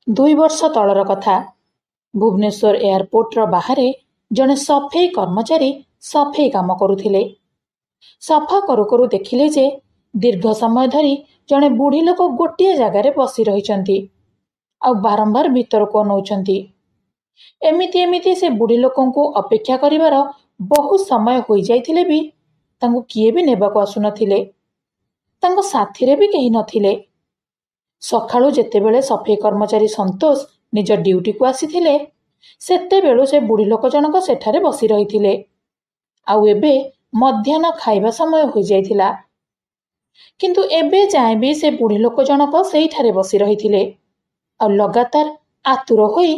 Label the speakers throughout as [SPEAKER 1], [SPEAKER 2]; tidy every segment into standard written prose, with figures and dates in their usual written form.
[SPEAKER 1] 2 ବର୍ଷ ତଳର କଥା। ଭୁବନେଶ୍ୱର ଏୟାରପୋର୍ଟର ବାହାରେ ଜଣେ ସଫେଇ କର୍ମଚାରୀ ସଫେଇ କାମ କରୁଥିଲେ। ସଫା କରୁ କରୁ ଦେଖିଲେ ଯେ ଦୀର୍ଘ ସମୟ ଧରି ଜଣେ ବୁଢ଼ୀ ଲୋକ ଗୋଟିଏ ଜାଗାରେ ବସି ରହିଛନ୍ତି ଆଉ ବାରମ୍ବାର ଭିତରକୁ ଅନଉଛନ୍ତି। ଏମିତି ଏମିତି ସେ ବୁଢ଼ୀ ଲୋକଙ୍କୁ ଅପେକ୍ଷା କରିବାର ବହୁ ସମୟ ହୋଇଯାଇଥିଲେ ବି ତାଙ୍କୁ କିଏ ବି ନେବାକୁ ଆସୁନଥିଲେ। ତାଙ୍କ ସାଥିରେ ବି କେହି ନଥିଲେ। ସକାଳୁ ଯେତେବେଳେ ସଫେଇ କର୍ମଚାରୀ ସନ୍ତୋଷ ନିଜ ଡ୍ୟୁଟିକୁ ଆସିଥିଲେ ସେତେବେଳୁ ସେ ବୁଢ଼ୀ ଲୋକ ଜଣକ ସେଠାରେ ବସି ରହିଥିଲେ। ଆଉ ଏବେ ମଧ୍ୟାହ୍ନ ଖାଇବା ସମୟ ହୋଇଯାଇଥିଲା। କିନ୍ତୁ ଏବେ ଯାଏଁ ବି ସେ ବୁଢ଼ୀ ଲୋକ ଜଣକ ସେଇଠାରେ ବସି ରହିଥିଲେ ଆଉ ଲଗାତାର ଆତୁର ହୋଇ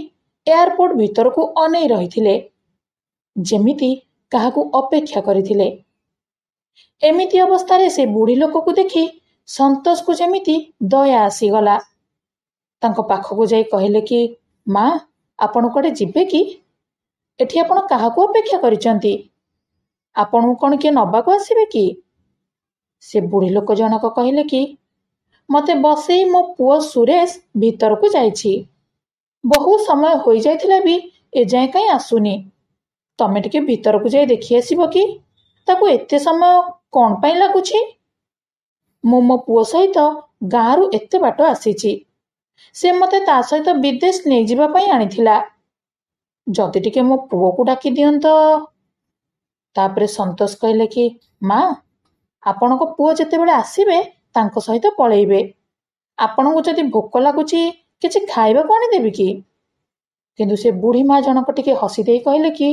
[SPEAKER 1] ଏୟାରପୋର୍ଟ ଭିତରକୁ ଅନେଇ ରହିଥିଲେ, ଯେମିତି କାହାକୁ ଅପେକ୍ଷା କରିଥିଲେ। ଏମିତି ଅବସ୍ଥାରେ ସେ ବୁଢ଼ୀ ଲୋକକୁ ଦେଖି ସନ୍ତୋଷକୁ ଯେମିତି ଦୟା ଆସିଗଲା। ତାଙ୍କ ପାଖକୁ ଯାଇ କହିଲେ କି, ମା, ଆପଣ କୁଆଡ଼େ ଯିବେ କି? ଏଠି ଆପଣ କାହାକୁ ଅପେକ୍ଷା କରିଛନ୍ତି? ଆପଣଙ୍କୁ କ'ଣ କିଏ ନେବାକୁ ଆସିବେ କି? ସେ ବୁଢ଼ୀ ଲୋକ ଜଣକ କହିଲେ କି, ମୋତେ ବସେଇ ମୋ ପୁଅ ସୁରେଶ ଭିତରକୁ ଯାଇଛି। ବହୁ ସମୟ ହୋଇଯାଇଥିଲା ବି ଏଯାଏଁ କାହିଁ ଆସୁନି। ତମେ ଟିକେ ଭିତରକୁ ଯାଇ ଦେଖି ଆସିବ କି? ତାକୁ ଏତେ ସମୟ କ'ଣ ପାଇଁ ଲାଗୁଛି? ମୁଁ ମୋ ପୁଅ ସହିତ ଗାଁରୁ ଏତେ ବାଟ ଆସିଛି। ସେ ମୋତେ ତା ସହିତ ବିଦେଶ ନେଇଯିବା ପାଇଁ ଆଣିଥିଲା। ଯଦି ଟିକେ ମୋ ପୁଅକୁ ଡାକି ଦିଅନ୍ତ। ତାପରେ ସନ୍ତୋଷ କହିଲେ କି, ମା, ଆପଣଙ୍କ ପୁଅ ଯେତେବେଳେ ଆସିବେ ତାଙ୍କ ସହିତ ପଳେଇବେ। ଆପଣଙ୍କୁ ଯଦି ଭୋକ ଲାଗୁଛି କିଛି ଖାଇବାକୁ ଆଣିଦେବି କି? କିନ୍ତୁ ସେ ବୁଢ଼ୀ ମା ଜଣକ ଟିକେ ହସି ଦେଇ କହିଲେ କି,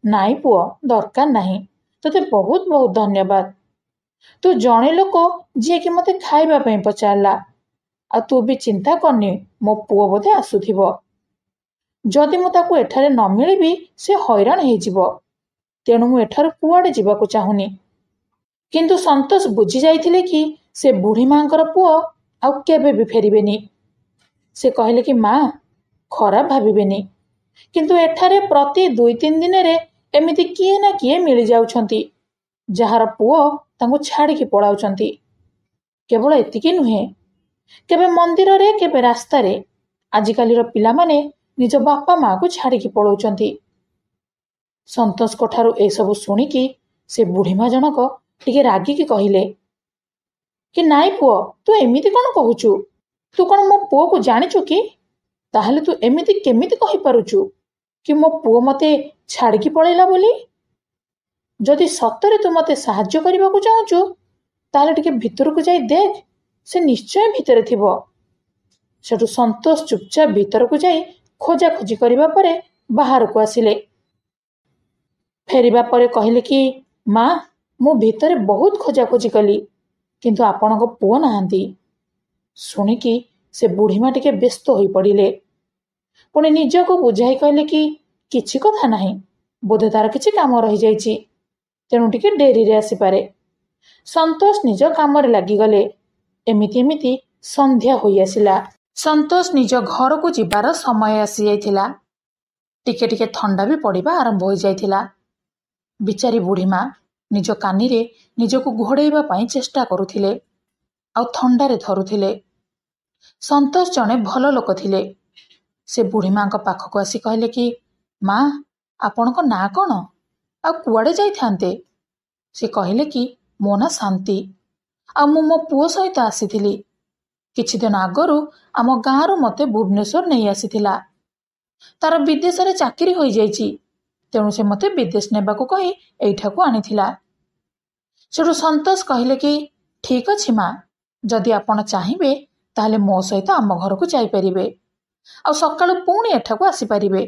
[SPEAKER 1] ନାଇଁ ପୁଅ, ଦରକାର ନାହିଁ। ତୋତେ ବହୁତ ବହୁତ ଧନ୍ୟବାଦ। ତୁ ଜଣେ ଲୋକ ଯିଏକି ମୋତେ ଖାଇବା ପାଇଁ ପଚାରିଲା। ଆଉ ତୁ ବି ଚିନ୍ତା କରନି ମୋ ପୁଅ ବୋଧେ ଆସୁଥିବ। ଯଦି ମୁଁ ତାକୁ ଏଠାରେ ନ ମିଳିବି ସେ ହଇରାଣ ହେଇଯିବ। ତେଣୁ ମୁଁ ଏଠାରୁ କୁଆଡ଼େ ଯିବାକୁ ଚାହୁଁନି। କିନ୍ତୁ ସନ୍ତୋଷ ବୁଝି ଯାଇଥିଲେ କି ସେ ବୁଢ଼ୀ ମାଙ୍କର ପୁଅ ଆଉ କେବେ ବି ଫେରିବେନି। ସେ କହିଲେ କି, ମା, ଖରାପ ଭାବିବେନି, କିନ୍ତୁ ଏଠାରେ ପ୍ରତି 2-3 ଦିନରେ ଏମିତି କିଏ ନା କିଏ ମିଳିଯାଉଛନ୍ତି ଯାହାର ପୁଅ ତାଙ୍କୁ ଛାଡ଼ିକି ପଳାଉଛନ୍ତି। କେବଳ ଏତିକି ନୁହେଁ, କେବେ ମନ୍ଦିରରେ କେବେ ରାସ୍ତାରେ ଆଜିକାଲିର ପିଲାମାନେ ନିଜ ବାପା ମାକୁ ଛାଡ଼ିକି ପଳାଉଛନ୍ତି। ସନ୍ତୋଷଙ୍କ ଠାରୁ ଏସବୁ ଶୁଣିକି ସେ ବୁଢ଼ୀ ମା ଜଣକ ଟିକେ ରାଗିକି କହିଲେ କି, ନାଇଁ ପୁଅ, ତୁ ଏମିତି କ'ଣ କହୁଛୁ? ତୁ କ'ଣ ମୋ ପୁଅକୁ ଜାଣିଛୁ କି? ତାହେଲେ ତୁ ଏମିତି କେମିତି କହିପାରୁଛୁ କି ମୋ ପୁଅ ମୋତେ ଛାଡ଼ିକି ପଳେଇଲା ବୋଲି? ଯଦି ସତରେ ତୁ ମୋତେ ସାହାଯ୍ୟ କରିବାକୁ ଚାହୁଁଛୁ ତାହେଲେ ଟିକେ ଭିତରକୁ ଯାଇ ଦେଖ, ସେ ନିଶ୍ଚୟ ଭିତରେ ଥିବ। ସେଠୁ ସନ୍ତୋଷ ଚୁପଚାପ ଭିତରକୁ ଯାଇ ଖୋଜାଖୋଜି କରିବା ପରେ ବାହାରକୁ ଆସିଲେ। ଫେରିବା ପରେ କହିଲେ କି, ମା, ମୁଁ ଭିତରେ ବହୁତ ଖୋଜାଖୋଜି କଲି, କିନ୍ତୁ ଆପଣଙ୍କ ପୁଅ ନାହାନ୍ତି। ଶୁଣିକି ସେ ବୁଢ଼ୀ ମା ଟିକେ ବ୍ୟସ୍ତ ହୋଇପଡ଼ିଲେ। ପୁଣି ନିଜକୁ ବୁଝାଇ କହିଲେ କି, କିଛି କଥା ନାହିଁ, ବୋଧେ ତାର କିଛି କାମ ରହିଯାଇଛି, ତେଣୁ ଟିକେ ଡେରିରେ ଆସିପାରେ। ସନ୍ତୋଷ ନିଜ କାମରେ ଲାଗିଗଲେ। ଏମିତି ଏମିତି ସନ୍ଧ୍ୟା ହୋଇଆସିଲା। ସନ୍ତୋଷ ନିଜ ଘରକୁ ଯିବାର ସମୟ ଆସିଯାଇଥିଲା। ଟିକେ ଟିକେ ଥଣ୍ଡା ବି ପଡ଼ିବା ଆରମ୍ଭ ହୋଇଯାଇଥିଲା। ବିଚାରୀ ବୁଢ଼ୀ ମା ନିଜ କାନିରେ ନିଜକୁ ଘୋଡ଼େଇବା ପାଇଁ ଚେଷ୍ଟା କରୁଥିଲେ ଆଉ ଥଣ୍ଡାରେ ଧରୁଥିଲେ। ସନ୍ତୋଷ ଜଣେ ଭଲ ଲୋକ ଥିଲେ। ସେ ବୁଢ଼ୀ ମାଙ୍କ ପାଖକୁ ଆସି କହିଲେ କି, ମା, ଆପଣଙ୍କ ନାଁ କ'ଣ ଆଉ କୁଆଡ଼େ ଯାଇଥାନ୍ତେ? ସେ କହିଲେ କି, ମୋ ନାଁ ଶାନ୍ତି, ଆଉ ମୁଁ ମୋ ପୁଅ ସହିତ ଆସିଥିଲି। କିଛି ଦିନ ଆଗରୁ ଆମ ଗାଁରୁ ମୋତେ ଭୁବନେଶ୍ୱର ନେଇ ଆସିଥିଲା। ତାର ବିଦେଶରେ ଚାକିରି ହୋଇଯାଇଛି, ତେଣୁ ସେ ମୋତେ ବିଦେଶ ନେବାକୁ କହି ଏଇଠାକୁ ଆଣିଥିଲା। ସେଠୁ ସନ୍ତୋଷ କହିଲେ କି, ଠିକ୍ ଅଛି ମା, ଯଦି ଆପଣ ଚାହିଁବେ ତାହେଲେ ମୋ ସହିତ ଆମ ଘରକୁ ଯାଇପାରିବେ ଆଉ ସକାଳୁ ପୁଣି ଏଠାକୁ ଆସିପାରିବେ।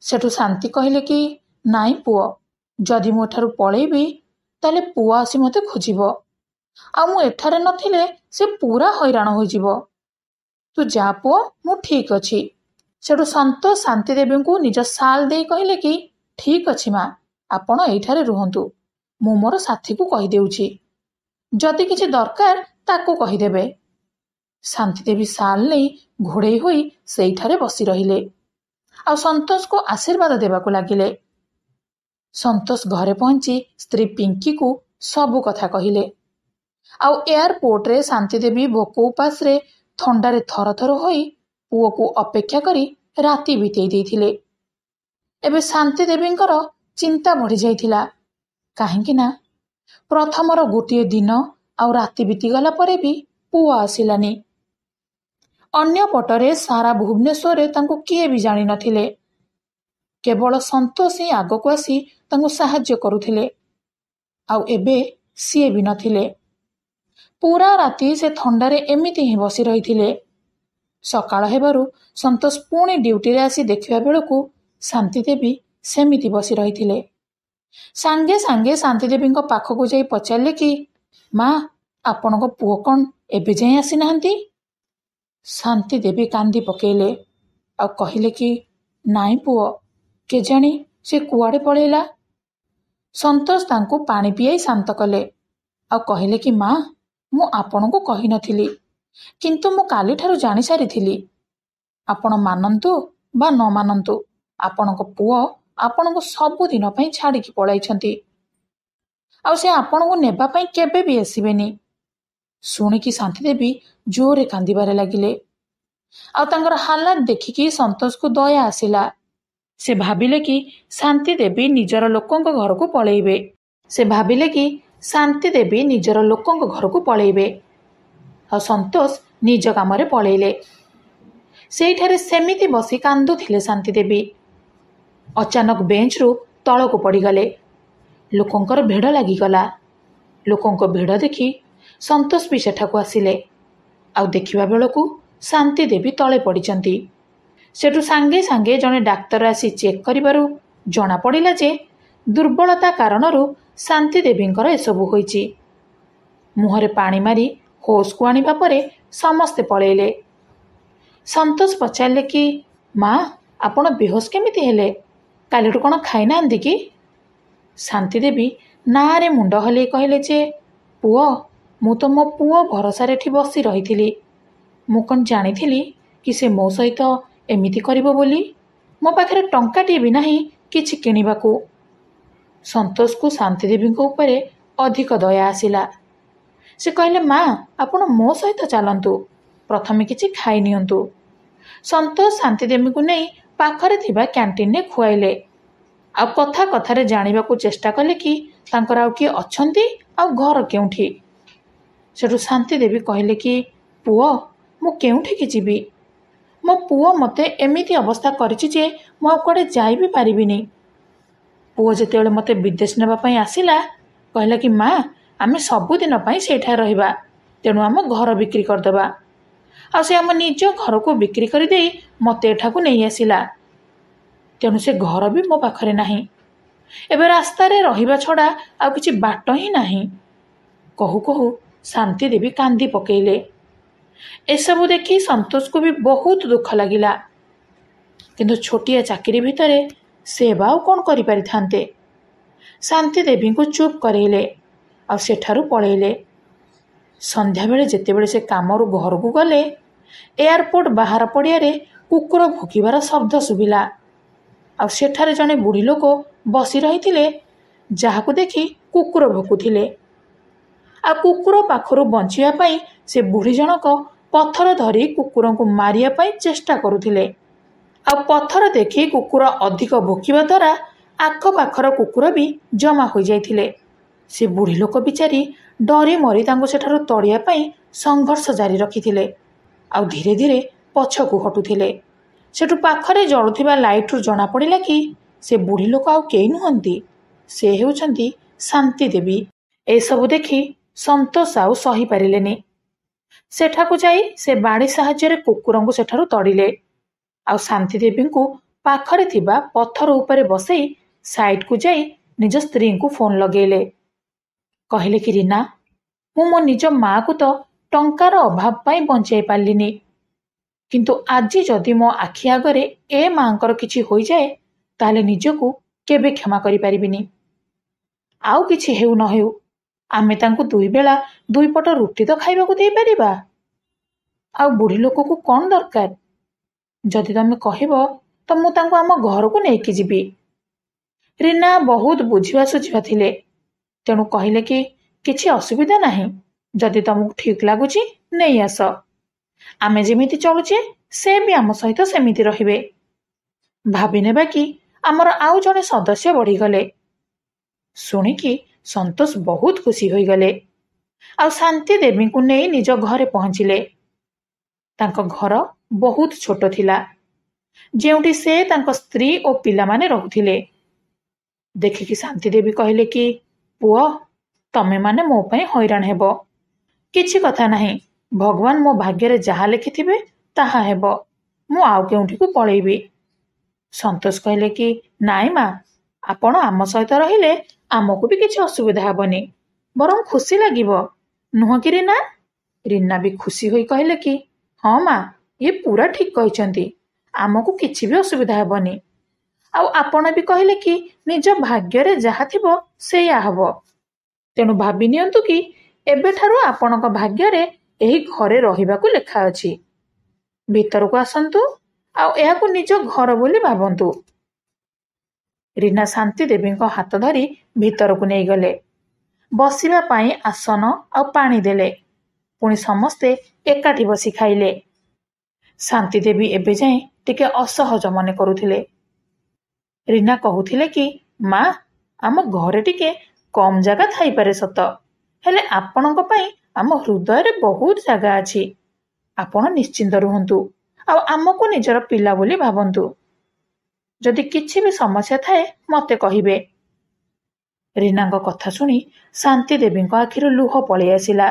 [SPEAKER 1] ସେଠୁ ଶାନ୍ତି କହିଲେ କି, ନାଇଁ ପୁଅ, ଯଦି ମୁଁ ଏଠାରୁ ପଳେଇବି ତାହେଲେ ପୁଅ ଆସି ମୋତେ ଖୋଜିବ ଆଉ ମୁଁ ଏଠାରେ ନଥିଲେ ସେ ପୁରା ହଇରାଣ ହୋଇଯିବ। ତୁ ଯା ପୁଅ, ମୁଁ ଠିକ୍ ଅଛି। ସେଠୁ ସନ୍ତୋଷ ଶାନ୍ତି ଦେବୀଙ୍କୁ ନିଜ ଶାଲ୍ ଦେଇ କହିଲେ କି, ଠିକ୍ ଅଛି ମା, ଆପଣ ଏଇଠାରେ ରୁହନ୍ତୁ। ମୁଁ ମୋର ସାଥୀକୁ କହିଦେଉଛି, ଯଦି କିଛି ଦରକାର ତାକୁ କହିଦେବେ। ଶାନ୍ତି ଦେବୀ ଶାଲ୍ ନେଇ ଘୋଡ଼େଇ ହୋଇ ସେଇଠାରେ ବସି ରହିଲେ ଆଉ ସନ୍ତୋଷକୁ ଆଶୀର୍ବାଦ ଦେବାକୁ ଲାଗିଲେ। ସନ୍ତୋଷ ଘରେ ପହଞ୍ଚି ସ୍ତ୍ରୀ ପିଙ୍କିକୁ ସବୁ କଥା କହିଲେ ଆଉ ଏୟାରପୋର୍ଟରେ ଶାନ୍ତି ଦେବୀ ଭୋକ ଉପାସରେ ଥଣ୍ଡାରେ ଥରଥର ହୋଇ ପୁଅକୁ ଅପେକ୍ଷା କରି ରାତି ବିତେଇ ଦେଇଥିଲେ। ଏବେ ଶାନ୍ତି ଦେବୀଙ୍କର ଚିନ୍ତା ବଢ଼ିଯାଇଥିଲା। କାହିଁକି ନା ପ୍ରଥମର ଗୋଟିଏ ଦିନ ଆଉ ରାତି ବିତିଗଲା ପରେ ବି ପୁଅ ଆସିଲାନି। ଅନ୍ୟ ପଟରେ ସାରା ଭୁବନେଶ୍ୱରରେ ତାଙ୍କୁ କିଏ ବି ଜାଣିନଥିଲେ। କେବଳ ସନ୍ତୋଷ ହିଁ ଆଗକୁ ଆସି ତାଙ୍କୁ ସାହାଯ୍ୟ କରୁଥିଲେ। ଆଉ ଏବେ ସିଏ ବି ନଥିଲେ। ପୁରା ରାତି ସେ ଥଣ୍ଡାରେ ଏମିତି ହିଁ ବସି ରହିଥିଲେ। ସକାଳ ହେବାରୁ ସନ୍ତୋଷ ପୁଣି ଡ୍ୟୁଟିରେ ଆସି ଦେଖିବା ବେଳକୁ ଶାନ୍ତି ଦେବୀ ସେମିତି ବସି ରହିଥିଲେ। ସାଙ୍ଗେ ସାଙ୍ଗେ ଶାନ୍ତି ଦେବୀଙ୍କ ପାଖକୁ ଯାଇ ପଚାରିଲେ କି, ମା, ଆପଣଙ୍କ ପୁଅ କ'ଣ ଏବେ ଯାଇ ଆସିନାହାନ୍ତି? ଶାନ୍ତି ଦେବୀ କାନ୍ଦି ପକେଇଲେ ଆଉ କହିଲେ କି, ନାଇଁ ପୁଅ, କେଜାଣି ସେ କୁଆଡ଼େ ପଳେଇଲା। ସନ୍ତୋଷ ତାଙ୍କୁ ପାଣି ପିଆଇ ଶାନ୍ତ କଲେ ଆଉ କହିଲେ କି, ମା, ମୁଁ ଆପଣଙ୍କୁ କହିନଥିଲି, କିନ୍ତୁ ମୁଁ କାଲିଠାରୁ ଜାଣିସାରିଥିଲି। ଆପଣ ମାନନ୍ତୁ ବା ନ ମାନନ୍ତୁ, ଆପଣଙ୍କ ପୁଅ ଆପଣଙ୍କୁ ସବୁଦିନ ପାଇଁ ଛାଡ଼ିକି ପଳାଇଛନ୍ତି। ଆଉ ସେ ଆପଣଙ୍କୁ ନେବା ପାଇଁ କେବେ ବି ଆସିବେନି। ଶୁଣିକି ଶାନ୍ତିଦେବୀ ଜୋରରେ କାନ୍ଦିବାରେ ଲାଗିଲେ। ଆଉ ତାଙ୍କର ହାଲାତ ଦେଖିକି ସନ୍ତୋଷକୁ ଦୟା ଆସିଲା। ସେ ଭାବିଲେ କି ଶାନ୍ତି ଦେବୀ ନିଜର ଲୋକଙ୍କ ଘରକୁ ପଳେଇବେ। ଆଉ ସନ୍ତୋଷ ନିଜ କାମରେ ପଳେଇଲେ। ସେଇଠାରେ ସେମିତି ବସି କାନ୍ଦୁଥିଲେ ଶାନ୍ତି ଦେବୀ। ଅଚାନକ ବେଞ୍ଚରୁ ତଳକୁ ପଡ଼ିଗଲେ। ଲୋକଙ୍କର ଭିଡ଼ ଲାଗିଗଲା। ଲୋକଙ୍କ ଭିଡ଼ ଦେଖି ସନ୍ତୋଷ ବି ସେଠାକୁ ଆସିଲେ। ଆଉ ଦେଖିବା ବେଳକୁ ଶାନ୍ତି ଦେବୀ ତଳେ ପଡ଼ିଛନ୍ତି। ସେଠୁ ସାଙ୍ଗେ ସାଙ୍ଗେ ଜଣେ ଡାକ୍ତର ଆସି ଚେକ୍ କରିବାରୁ ଜଣାପଡ଼ିଲା ଯେ ଦୁର୍ବଳତା କାରଣରୁ ଶାନ୍ତି ଦେବୀଙ୍କର ଏସବୁ ହୋଇଛି। ମୁହଁରେ ପାଣି ମାରି ହୋସ୍କୁ ଆଣିବା ପରେ ସମସ୍ତେ ପଳେଇଲେ। ସନ୍ତୋଷ ପଚାରିଲେ କି, ମା, ଆପଣ ବେହୋସ କେମିତି ହେଲେ? କାଲିଠୁ କ'ଣ ଖାଇନାହାନ୍ତି କି? ଶାନ୍ତି ଦେବୀ ନାଁରେ ମୁଣ୍ଡ ହଲେଇ କହିଲେ ଯେ, ପୁଅ, ମୁଁ ତ ମୋ ପୁଅ ଭରସାରେ ଏଠି ବସି ରହିଥିଲି। ମୁଁ କ'ଣ ଜାଣିଥିଲି କି ସେ ମୋ ସହିତ ଏମିତି କରିବ ବୋଲି? ମୋ ପାଖରେ ଟଙ୍କାଟିଏ ବି ନାହିଁ କିଛି କିଣିବାକୁ। ସନ୍ତୋଷକୁ ଶାନ୍ତି ଦେବୀଙ୍କ ଉପରେ ଅଧିକ ଦୟା ଆସିଲା। ସେ କହିଲେ, ମା, ଆପଣ ମୋ ସହିତ ଚାଲନ୍ତୁ, ପ୍ରଥମେ କିଛି ଖାଇ ନିଅନ୍ତୁ। ସନ୍ତୋଷ ଶାନ୍ତି ଦେବୀଙ୍କୁ ନେଇ ପାଖରେ ଥିବା କ୍ୟାଣ୍ଟିନରେ ଖୁଆଇଲେ। ଆଉ କଥା କଥାରେ ଜାଣିବାକୁ ଚେଷ୍ଟା କଲେ କି ତାଙ୍କର ଆଉ କିଏ ଅଛନ୍ତି ଆଉ ଘର କେଉଁଠି। ସେଠୁ ଶାନ୍ତି ଦେବୀ କହିଲେ କି, ପୁଅ, ମୁଁ କେଉଁଠିକି ଯିବି? ମୋ ପୁଅ ମୋତେ ଏମିତି ଅବସ୍ଥା କରିଛି ଯେ ମୁଁ ଆଉ କୁଆଡ଼େ ଯାଇ ବି ପାରିବିନି। ପୁଅ ଯେତେବେଳେ ମୋତେ ବିଦେଶ ନେବା ପାଇଁ ଆସିଲା, କହିଲା କି, ମା, ଆମେ ସବୁଦିନ ପାଇଁ ସେଇଠାରେ ରହିବା, ତେଣୁ ଆମ ଘର ବିକ୍ରି କରିଦେବା। ଆଉ ସେ ଆମ ନିଜ ଘରକୁ ବିକ୍ରି କରିଦେଇ ମୋତେ ଏଠାକୁ ନେଇ ଆସିଲା। ତେଣୁ ସେ ଘର ବି ମୋ ପାଖରେ ନାହିଁ। ଏବେ ରାସ୍ତାରେ ରହିବା ଛଡ଼ା ଆଉ କିଛି ବାଟ ହିଁ ନାହିଁ। କହୁ କହୁ ଶାନ୍ତି ଦେବୀ କାନ୍ଦି ପକେଇଲେ। ଏସବୁ ଦେଖି ସନ୍ତୋଷକୁ ବି ବହୁତ ଦୁଃଖ ଲାଗିଲା। କିନ୍ତୁ ଛୋଟିଆ ଚାକିରି ଭିତରେ ସେ ବା ଆଉ କ'ଣ କରିପାରିଥାନ୍ତେ। ଶାନ୍ତି ଦେବୀଙ୍କୁ ଚୁପ୍ କରେଇଲେ ଆଉ ସେଠାରୁ ପଳେଇଲେ। ସନ୍ଧ୍ୟାବେଳେ ଯେତେବେଳେ ସେ କାମରୁ ଘରକୁ ଗଲେ, ଏୟାରପୋର୍ଟ ବାହାର ପଡ଼ିଆରେ କୁକୁର ଭୁକିବାର ଶବ୍ଦ ଶୁଭିଲା। ଆଉ ସେଠାରେ ଜଣେ ବୁଢ଼ୀ ଲୋକ ବସି ରହିଥିଲେ, ଯାହାକୁ ଦେଖି କୁକୁର ଭୁକୁଥିଲେ। ଆଉ କୁକୁର ପାଖରୁ ବଞ୍ଚିବା ପାଇଁ ସେ ବୁଢ଼ୀ ଜଣକ ପଥର ଧରି କୁକୁରଙ୍କୁ ମାରିବା ପାଇଁ ଚେଷ୍ଟା କରୁଥିଲେ। ଆଉ ପଥର ଦେଖି କୁକୁର ଅଧିକ ଭୁକିବା ଦ୍ୱାରା ଆଖପାଖର କୁକୁର ବି ଜମା ହୋଇଯାଇଥିଲେ। ସେ ବୁଢ଼ୀ ଲୋକ ବିଚାରୀ ଡରି ମରି ତାଙ୍କୁ ସେଠାରୁ ତଡ଼ିବା ପାଇଁ ସଂଘର୍ଷ ଜାରି ରଖିଥିଲେ ଆଉ ଧୀରେ ଧୀରେ ପଛକୁ ହଟୁଥିଲେ। ସେଠୁ ପାଖରେ ଜଳୁଥିବା ଲାଇଟ୍ରୁ ଜଣାପଡ଼ିଲା କି ସେ ବୁଢ଼ୀ ଲୋକ ଆଉ କେହି ନୁହନ୍ତି, ସେ ହେଉଛନ୍ତି ଶାନ୍ତି ଦେବୀ। ଏସବୁ ଦେଖି ସନ୍ତୋଷ ଆଉ ସହିପାରିଲେନି। ସେଠାକୁ ଯାଇ ସେ ବାଡ଼ି ସାହାଯ୍ୟରେ କୁକୁରଙ୍କୁ ସେଠାରୁ ତଡ଼ିଲେ ଆଉ ଶାନ୍ତି ଦେବୀଙ୍କୁ ପାଖରେ ଥିବା ପଥର ଉପରେ ବସେଇ ସାଇଡ୍କୁ ଯାଇ ନିଜ ସ୍ତ୍ରୀଙ୍କୁ ଫୋନ୍ ଲଗେଇଲେ। କହିଲେ କି, ରୀନା, ମୁଁ ମୋ ନିଜ ମାଆକୁ ତ ଟଙ୍କାର ଅଭାବ ପାଇଁ ବଞ୍ଚାଇ ପାରିଲିନି, କିନ୍ତୁ ଆଜି ଯଦି ମୋ ଆଖି ଆଗରେ ଏ ମାଆଙ୍କର କିଛି ହୋଇଯାଏ, ତାହେଲେ ନିଜକୁ କେବେ କ୍ଷମା କରିପାରିବିନି। ଆଉ କିଛି ହେଉ ନ ହେଉ, ଆମେ ତାଙ୍କୁ 2 ବେଳା 2 ପଟ ରୁଟି ତ ଖାଇବାକୁ ଦେଇପାରିବା। ଆଉ ବୁଢ଼ୀ ଲୋକକୁ କ'ଣ ଦରକାର? ଯଦି ତମେ କହିବ ତ ମୁଁ ତାଙ୍କୁ ଆମ ଘରକୁ ନେଇକି ଯିବି। ରୀନା ବହୁତ ବୁଝିବା ସୁଝିବା ଥିଲେ, ତେଣୁ କହିଲେ କି କିଛି ଅସୁବିଧା ନାହିଁ, ଯଦି ତମକୁ ଠିକ୍ ଲାଗୁଛି ନେଇ ଆସ। ଆମେ ଯେମିତି ଚଳୁଛେ ସେ ବି ଆମ ସହିତ ସେମିତି ରହିବେ। ଭାବିନେବା କି ଆମର ଆଉ ଜଣେ ସଦସ୍ୟ ବଢ଼ିଗଲେ। ଶୁଣିକି ସନ୍ତୋଷ ବହୁତ ଖୁସି ହୋଇଗଲେ ଆଉ ଶାନ୍ତି ଦେବୀଙ୍କୁ ନେଇ ନିଜ ଘରେ ପହଞ୍ଚିଲେ। ତାଙ୍କ ଘର ବହୁତ ଛୋଟ ଥିଲା, ଯେଉଁଠି ସେ ତାଙ୍କ ସ୍ତ୍ରୀ ଓ ପିଲାମାନେ ରହୁଥିଲେ। ଦେଖିକି ଶାନ୍ତି ଦେବୀ କହିଲେ କି, ପୁଅ, ତମେମାନେ ମୋ ପାଇଁ ହଇରାଣ ହେବ। କିଛି କଥା ନାହିଁ, ଭଗବାନ ମୋ ଭାଗ୍ୟରେ ଯାହା ଲେଖିଥିବେ ତାହା ହେବ। ମୁଁ ଆଉ କେଉଁଠିକୁ ପଳେଇବି। ସନ୍ତୋଷ କହିଲେ କି, ନାଇଁ ମା, ଆପଣ ଆମ ସହିତ ରହିଲେ ଆମକୁ ବି କିଛି ଅସୁବିଧା ହେବନି, ବରଂ ଖୁସି ଲାଗିବ, ନୁହଁ କି ରୀନା? ରୀନା ବି ଖୁସି ହୋଇ କହିଲେ କି, ହଁ ମା, ଇଏ ପୁରା ଠିକ କହିଛନ୍ତି, ଆମକୁ କିଛି ବି ଅସୁବିଧା ହେବନି। ଆଉ ଆପଣ ବି କହିଲେ କି ନିଜ ଭାଗ୍ୟରେ ଯାହା ଥିବ ସେଇଆ ହବ। ତେଣୁ ଭାବି ନିଅନ୍ତୁ କି ଏବେଠାରୁ ଆପଣଙ୍କ ଭାଗ୍ୟରେ ଏହି ଘରେ ରହିବାକୁ ଲେଖା ଅଛି। ଭିତରକୁ ଆସନ୍ତୁ ଆଉ ଏହାକୁ ନିଜ ଘର ବୋଲି ଭାବନ୍ତୁ। ରୀନା ଶାନ୍ତି ଦେବୀଙ୍କ ହାତ ଧରି ଭିତରକୁ ନେଇଗଲେ। ବସିବା ପାଇଁ ଆସନ ଆଉ ପାଣି ଦେଲେ। ପୁଣି ସମସ୍ତେ ଏକାଠି ବସି ଖାଇଲେ। ଶାନ୍ତି ଦେବୀ ଏବେ ଯାଏଁ ଟିକେ ଅସହଜ ମନେ କରୁଥିଲେ। ରୀନା କହୁଥିଲେ କି, ମା, ଆମ ଘରେ ଟିକେ କମ୍ ଜାଗା ଥାଇପାରେ ସତ, ହେଲେ ଆପଣଙ୍କ ପାଇଁ ଆମ ହୃଦୟରେ ବହୁତ ଜାଗା ଅଛି। ଆପଣ ନିଶ୍ଚିନ୍ତ ରୁହନ୍ତୁ ଆଉ ଆମକୁ ନିଜର ପିଲା ବୋଲି ଭାବନ୍ତୁ। ଯଦି କିଛି ବି ସମସ୍ୟା ଥାଏ ମତେ କହିବେ। ରୀନାଙ୍କ କଥା ଶୁଣି ଶାନ୍ତି ଦେବୀଙ୍କ ଆଖିରୁ ଲୁହ ପଳେଇ ଆସିଲା।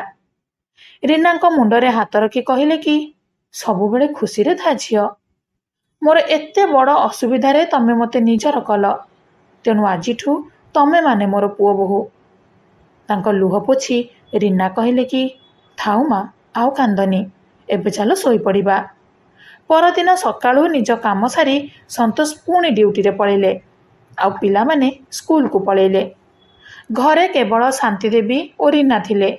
[SPEAKER 1] ରୀନାଙ୍କ ମୁଣ୍ଡରେ ହାତ ରଖି କହିଲେ କି, ସବୁବେଳେ ଖୁସିରେ ଥା ଝିଅ। ମୋର ଏତେ ବଡ଼ ଅସୁବିଧାରେ ତମେ ମୋତେ ନିଜର କଲ, ତେଣୁ ଆଜିଠୁ ତମେମାନେ ମୋର ପୁଅ ବୋହୂ। ତାଙ୍କ ଲୁହ ପୋଛି ରୀନା କହିଲେ କି, ଥାଉ ମା, ଆଉ କାନ୍ଦନି, ଏବେ ଚାଲ ଶୋଇପଡ଼ିବା। ପରଦିନ ସକାଳୁ ନିଜ କାମ ସାରି ସନ୍ତୋଷ ପୁଣି ଡ୍ୟୁଟିରେ ପଳେଇଲେ ଆଉ ପିଲାମାନେ ସ୍କୁଲକୁ ପଳେଇଲେ। ଘରେ କେବଳ ଶାନ୍ତି ଦେବୀ ଓ ରୀନା ଥିଲେ।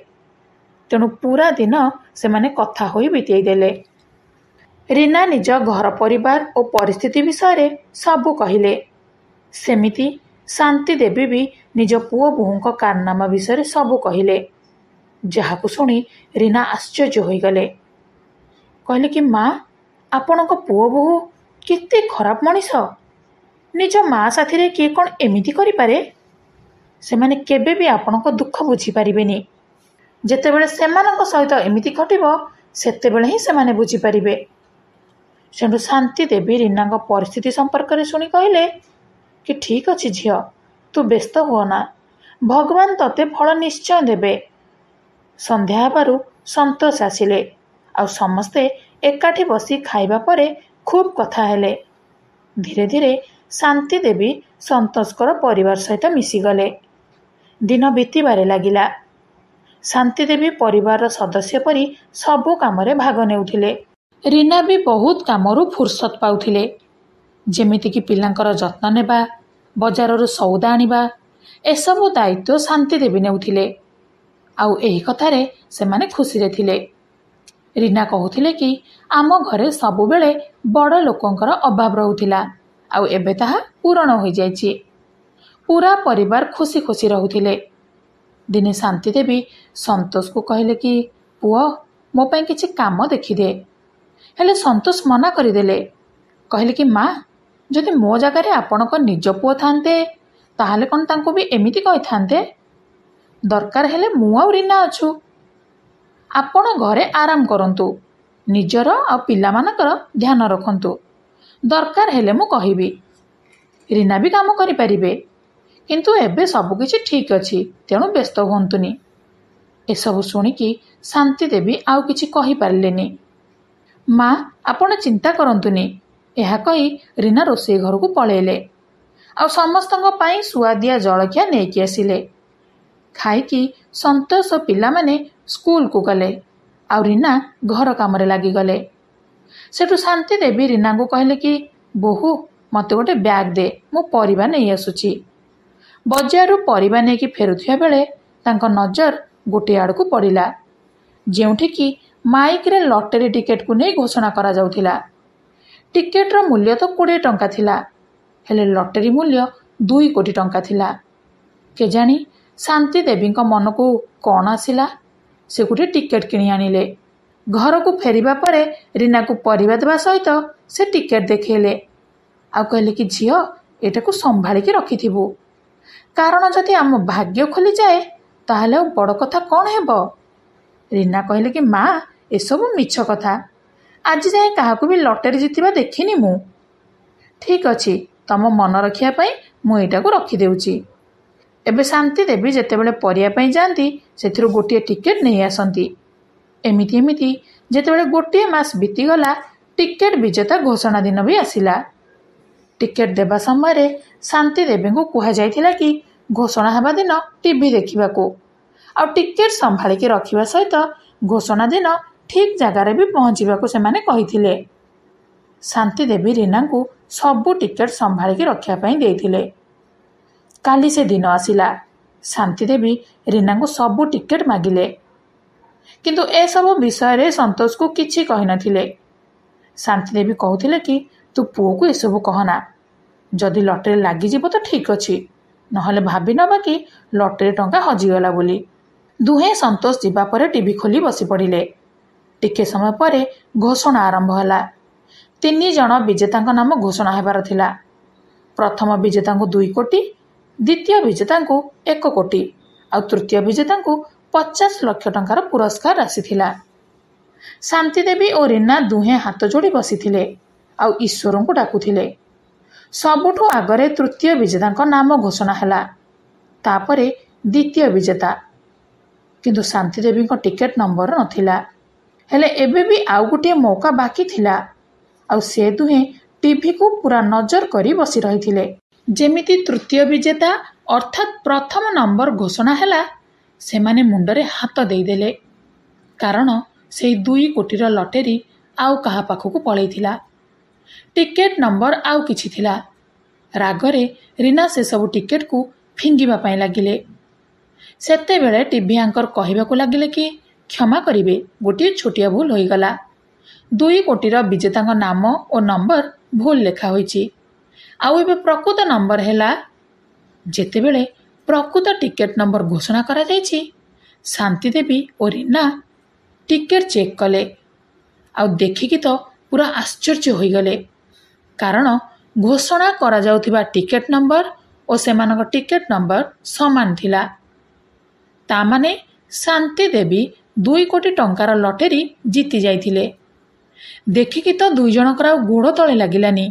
[SPEAKER 1] ତେଣୁ ପୁରା ଦିନ ସେମାନେ କଥା ହୋଇ ବିତେଇ ଦେଲେ। ରୀନା ନିଜ ଘର ପରିବାର ଓ ପରିସ୍ଥିତି ବିଷୟରେ ସବୁ କହିଲେ। ସେମିତି ଶାନ୍ତି ଦେବୀ ବି ନିଜ ପୁଅ ବୋହୂଙ୍କ କାରନାମା ବିଷୟରେ ସବୁ କହିଲେ, ଯାହାକୁ ଶୁଣି ରୀନା ଆଶ୍ଚର୍ଯ୍ୟ ହୋଇଗଲେ। କହିଲେ କି, ମା, ଆପଣଙ୍କ ପୁଅ ବୋହୂ କେତେ ଖରାପ ମଣିଷ। ନିଜ ମା ସାଥିରେ କିଏ କ'ଣ ଏମିତି କରିପାରେ? ସେମାନେ କେବେ ବି ଆପଣଙ୍କ ଦୁଃଖ ବୁଝିପାରିବେନି। ଯେତେବେଳେ ସେମାନଙ୍କ ସହିତ ଏମିତି ଘଟିବ ସେତେବେଳେ ହିଁ ସେମାନେ ବୁଝିପାରିବେ। ସେଠୁ ଶାନ୍ତି ଦେବୀ ରୀନାଙ୍କ ପରିସ୍ଥିତି ସମ୍ପର୍କରେ ଶୁଣି କହିଲେ କି, ଠିକ ଅଛି ଝିଅ, ତୁ ବ୍ୟସ୍ତ ହୁଅନା, ଭଗବାନ ତତେ ଫଳ ନିଶ୍ଚୟ ଦେବେ। ସନ୍ଧ୍ୟା ହେବାରୁ ସନ୍ତୋଷ ଆସିଲେ ଆଉ ସମସ୍ତେ ଏକାଠି ବସି ଖାଇବା ପରେ ଖୁବ୍ କଥା ହେଲେ। ଧୀରେ ଧୀରେ ଶାନ୍ତି ଦେବୀ ସନ୍ତୋଷଙ୍କର ପରିବାର ସହିତ ମିଶିଗଲେ। ଦିନ ବିତିବାରେ ଲାଗିଲା। ଶାନ୍ତି ଦେବୀ ପରିବାରର ସଦସ୍ୟ ପରି ସବୁ କାମରେ ଭାଗ ନେଉଥିଲେ। ରୀନା ବି ବହୁତ କାମରୁ ଫୁର୍ସତ ପାଉଥିଲେ, ଯେମିତିକି ପିଲାଙ୍କର ଯତ୍ନ ନେବା, ବଜାରରୁ ସଉଦା ଆଣିବା, ଏସବୁ ଦାୟିତ୍ୱ ଶାନ୍ତି ଦେବୀ ନେଉଥିଲେ। ଆଉ ଏହି କଥାରେ ସେମାନେ ଖୁସିରେ ଥିଲେ। ରୀନା କହୁଥିଲେ କି, ଆମ ଘରେ ସବୁବେଳେ ବଡ଼ ଲୋକଙ୍କର ଅଭାବ ରହୁଥିଲା ଆଉ ଏବେ ତାହା ପୂରଣ ହୋଇଯାଇଛି। ପୁରା ପରିବାର ଖୁସି ଖୁସି ରହୁଥିଲେ। ଦିନେ ଶାନ୍ତି ଦେବୀ ସନ୍ତୋଷକୁ କହିଲେ କି, ପୁଅ, ମୋ ପାଇଁ କିଛି କାମ ଦେଖିଦେ। ହେଲେ ସନ୍ତୋଷ ମନା କରିଦେଲେ। କହିଲେ କି, ମା, ଯଦି ମୋ ଜାଗାରେ ଆପଣଙ୍କ ନିଜ ପୁଅ ଥାନ୍ତେ ତାହେଲେ କ'ଣ ତାଙ୍କୁ ବି ଏମିତି କହିଥାନ୍ତେ? ଦରକାର ହେଲେ ମୁଁ ଆଉ ରୀନା ଅଛୁ। ଆପଣ ଘରେ ଆରାମ କରନ୍ତୁ, ନିଜର ଆଉ ପିଲାମାନଙ୍କର ଧ୍ୟାନ ରଖନ୍ତୁ। ଦରକାର ହେଲେ ମୁଁ କହିବି। ରୀନା ବି କାମ କରିପାରିବେ, କିନ୍ତୁ ଏବେ ସବୁକିଛି ଠିକ୍ ଅଛି, ତେଣୁ ବ୍ୟସ୍ତ ହୁଅନ୍ତୁନି। ଏସବୁ ଶୁଣିକି ଶାନ୍ତି ଦେବୀ ଆଉ କିଛି କହିପାରିଲେନି। ମା, ଆପଣ ଚିନ୍ତା କରନ୍ତୁନି, ଏହା କହି ରୀନା ରୋଷେଇ ଘରକୁ ପଳେଇଲେ ଆଉ ସମସ୍ତଙ୍କ ପାଇଁ ସୁଆଦିଆ ଜଳଖିଆ ନେଇକି ଆସିଲେ। ଖାଇକି ସନ୍ତୋଷ ଓ ପିଲାମାନେ ସ୍କୁଲକୁ ଗଲେ ଆଉ ରୀନା ଘର କାମରେ ଲାଗିଗଲେ। ସେଠୁ ଶାନ୍ତି ଦେବୀ ରୀନାଙ୍କୁ କହିଲେ କି, ବୋହୂ, ମୋତେ ଗୋଟେ ବ୍ୟାଗ୍ ଦେ, ମୁଁ ପରିବା ନେଇ ଆସୁଛି। ବଜାରରୁ ପରିବା ନେଇକି ଫେରୁଥିବା ବେଳେ ତାଙ୍କ ନଜର ଗୋଟିଏ ଆଡ଼କୁ ପଡ଼ିଲା, ଯେଉଁଠିକି ମାଇକ୍ରେ ଲଟେରୀ ଟିକେଟକୁ ନେଇ ଘୋଷଣା କରାଯାଉଥିଲା। ଟିକେଟର ମୂଲ୍ୟ ତ 20 ଟଙ୍କା ଥିଲା, ହେଲେ ଲଟେରୀ ମୂଲ୍ୟ 2 କୋଟି ଟଙ୍କା ଥିଲା। କେଜାଣି ଶାନ୍ତି ଦେବୀଙ୍କ ମନକୁ କ'ଣ ଆସିଲା, ସେ ଗୋଟିଏ ଟିକେଟ କିଣି ଆଣିଲେ ଘରକୁ ଫେରିବା ପରେ ରୀନାକୁ ପରିବା ଦେବା ସହିତ ସେ ଟିକେଟ୍ ଦେଖେଇଲେ ଆଉ କହିଲେ କି ଝିଅ ଏଟାକୁ ସମ୍ଭାଳିକି ରଖିଥିବୁ, କାରଣ ଯଦି ଆମ ଭାଗ୍ୟ ଖୋଲିଯାଏ ତାହେଲେ ଆଉ ବଡ଼ କଥା କ'ଣ ହେବ। ରୀନା କହିଲେ କି ମା ଏସବୁ ମିଛ କଥା, ଆଜି ଯାଏ କାହାକୁ ବି ଲଟେରୀ ଜିତିବା ଦେଖିନି ମୁଁ। ଠିକ୍ ଅଛି, ତମ ମନ ରଖିବା ପାଇଁ ମୁଁ ଏଇଟାକୁ ରଖିଦେଉଛି। ଏବେ ଶାନ୍ତି ଦେବୀ ଯେତେବେଳେ ପରିବା ପାଇଁ ଯାଆନ୍ତି ସେଥିରୁ ଗୋଟିଏ ଟିକେଟ୍ ନେଇ ଆସନ୍ତି। ଏମିତି ଯେତେବେଳେ ଗୋଟିଏ ମାସ ବିତିଗଲା ଟିକେଟ୍ ବିଜେତା ଘୋଷଣା ଦିନ ବି ଆସିଲା। ଟିକେଟ୍ ଦେବା ସମୟରେ ଶାନ୍ତି ଦେବୀଙ୍କୁ କୁହାଯାଇଥିଲା କି ଘୋଷଣା ହେବା ଦିନ ଟିଭି ଦେଖିବାକୁ, ଆଉ ଟିକେଟ୍ ସମ୍ଭାଳିକି ରଖିବା ସହିତ ଘୋଷଣା ଦିନ ଠିକ୍ ଜାଗାରେ ବି ପହଞ୍ଚିବାକୁ ସେମାନେ କହିଥିଲେ। ଶାନ୍ତି ଦେବୀ ରୀନାଙ୍କୁ ସବୁ ଟିକେଟ୍ ସମ୍ଭାଳିକି ରଖିବା ପାଇଁ ଦେଇଥିଲେ। କାଲି ସେ ଦିନ ଆସିଲା। ଶାନ୍ତି ଦେବୀ ରୀନାଙ୍କୁ ସବୁ ଟିକେଟ୍ ମାଗିଲେ, କିନ୍ତୁ ଏସବୁ ବିଷୟରେ ସନ୍ତୋଷକୁ କିଛି କହିନଥିଲେ। ଶାନ୍ତି ଦେବୀ କହୁଥିଲେ କି ତୁ ପୁଅକୁ ଏସବୁ କହନା, ଯଦି ଲଟେରୀ ଲାଗିଯିବ ତ ଠିକ୍ ଅଛି, ନହେଲେ ଭାବି ନେବା କି ଲଟେରୀ ଟଙ୍କା ହଜିଗଲା ବୋଲି। ଦୁହେଁ ସନ୍ତୋଷ ଯିବା ପରେ ଟିଭି ଖୋଲି ବସି ପଡ଼ିଲେ। ଟିକେ ସମୟ ପରେ ଘୋଷଣା ଆରମ୍ଭ ହେଲା। 3 ଜଣ ବିଜେତାଙ୍କ ନାମ ଘୋଷଣା ହେବାର ଥିଲା। ପ୍ରଥମ ବିଜେତାଙ୍କୁ 2 କୋଟି, ଦ୍ୱିତୀୟ ବିଜେତାଙ୍କୁ 1 କୋଟି ଆଉ ତୃତୀୟ ବିଜେତାଙ୍କୁ 50 ଲକ୍ଷ ଟଙ୍କାର ପୁରସ୍କାର ଆସିଥିଲା। ଶାନ୍ତି ଦେବୀ ଓ ରୀନା ଦୁହେଁ ହାତ ଯୋଡ଼ି ବସିଥିଲେ ଆଉ ଈଶ୍ୱରଙ୍କୁ ଡାକୁଥିଲେ। ସବୁଠୁ ଆଗରେ ତୃତୀୟ ବିଜେତାଙ୍କ ନାମ ଘୋଷଣା ହେଲା, ତାପରେ ଦ୍ୱିତୀୟ ବିଜେତା। କିନ୍ତୁ ଶାନ୍ତି ଦେବୀଙ୍କ ଟିକେଟ୍ ନମ୍ବର ନଥିଲା। ହେଲେ ଏବେ ବି ଆଉ ଗୋଟିଏ ମୌକା ବାକି ଥିଲା, ଆଉ ସେ ଦୁହେଁ ଟିଭିକୁ ପୁରା ନଜର କରି ବସି ରହିଥିଲେ। ଯେମିତି ତୃତୀୟ ବିଜେତା ଅର୍ଥାତ୍ ପ୍ରଥମ ନମ୍ବର ଘୋଷଣା ହେଲା, ସେମାନେ ମୁଣ୍ଡରେ ହାତ ଦେଇଦେଲେ, କାରଣ ସେଇ 2 କୋଟିର ଲଟେରୀ ଆଉ କାହା ପାଖକୁ ପଳେଇଥିଲା। ଟିକେଟ୍ ନମ୍ବର ଆଉ କିଛି ଥିଲା। ରାଗରେ ରୀନା ସେସବୁ ଟିକେଟ୍କୁ ଫିଙ୍ଗିବା ପାଇଁ ଲାଗିଲେ। ସେତେବେଳେ ଟିଭି ଆଙ୍କର କହିବାକୁ ଲାଗିଲେ କି କ୍ଷମା କରିବେ, ଗୋଟିଏ ଛୋଟିଆ ଭୁଲ ହୋଇଗଲା। 2 କୋଟିର ବିଜେତାଙ୍କ ନାମ ଓ ନମ୍ବର ଭୁଲ ଲେଖା ହୋଇଛି, ଆଉ ଏବେ ପ୍ରକୃତ ନମ୍ବର ହେଲା। ଯେତେବେଳେ ପ୍ରକୃତ ଟିକେଟ୍ ନମ୍ବର ଘୋଷଣା କରାଯାଇଛି, ଶାନ୍ତି ଦେବୀ ଓ ରୀନା ଟିକେଟ୍ ଚେକ୍ କଲେ ଆଉ ଦେଖିକି ତ ପୁରା ଆଶ୍ଚର୍ଯ୍ୟ ହୋଇଗଲେ, କାରଣ ଘୋଷଣା କରାଯାଉଥିବା ଟିକେଟ୍ ନମ୍ବର ଓ ସେମାନଙ୍କ ଟିକେଟ୍ ନମ୍ବର ସମାନ ଥିଲା। ତାମାନେ ଶାନ୍ତି ଦେବୀ 2 କୋଟି ଟଙ୍କାର ଲଟେରୀ ଜିତି ଯାଇଥିଲେ। ଦେଖିକି ତ 2 ଜଣଙ୍କର ଆଉ ଗୋଡ଼ ତଳେ ଲାଗିଲାନି,